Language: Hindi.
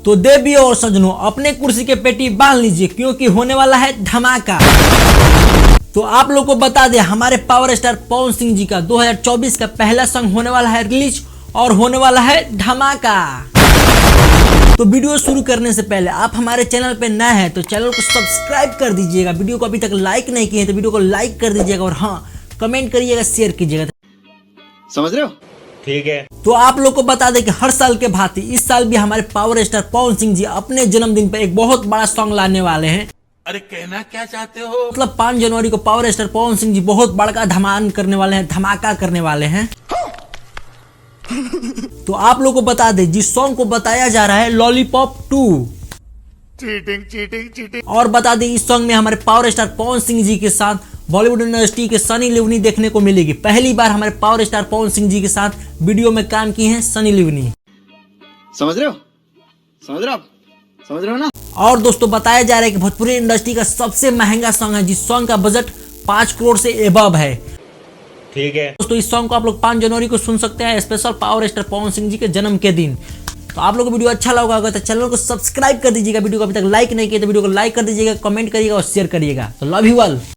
तो देवियों और सज्जनों, अपने कुर्सी के पेटी बांध लीजिए क्योंकि होने वाला है धमाका। तो आप लोग को बता दें, हमारे पावर स्टार पवन सिंह जी का 2024 का पहला सॉन्ग होने वाला है रिलीज और होने वाला है धमाका। तो वीडियो शुरू करने से पहले आप हमारे चैनल पे नए हैं तो चैनल को सब्सक्राइब कर दीजिएगा। वीडियो को अभी तक लाइक नहीं किए तो वीडियो को लाइक कर दीजिएगा और हाँ, कमेंट करिएगा, शेयर कीजिएगा। समझ रहे हो? ठीक है। तो आप लोग को बता दें कि हर साल के भांति इस साल भी हमारे पावर स्टार पवन सिंह जी अपने जन्मदिन पर एक बहुत बड़ा सॉन्ग लाने वाले हैं। अरे कहना क्या चाहते हो? मतलब 5 जनवरी को पावर स्टार पवन सिंह जी बहुत बड़ा धमाल करने वाले हैं, धमाका करने वाले हैं। तो आप लोग को बता दें, जिस सॉन्ग को बताया जा रहा है लॉलीपॉप 2। चीटिंग। और बता दें, इस सॉन्ग में हमारे पावर स्टार पवन सिंह जी के साथ बॉलीवुड इंडस्ट्री के सनी लियोनी देखने को मिलेगी। पहली बार हमारे पावर स्टार पवन सिंह जी के साथ वीडियो में काम की हैं सनी लियोनी। समझ रहे हो? समझ रहे हो आप? समझ रहे हो ना? और दोस्तों, बताया जा रहा है कि भोजपुरी इंडस्ट्री का सबसे महंगा सॉन्ग है, जिस सॉन्ग का बजट 5 करोड़ से एबव है। ठीक है दोस्तों, इस सॉन्ग को आप लोग 5 जनवरी को सुन सकते हैं, special power star Pawan Singh ji के जन्म के दिन। तो आप लोग को वीडियो अच्छा लगा होगा तो चैनल को सब्सक्राइब कर दीजिएगा। वीडियो को अभी तक लाइक नहीं किया तो वीडियो को लाइक कर दीजिएगा, कमेंट करिएगा और शेयर करिएगा। तो लव यू ऑल।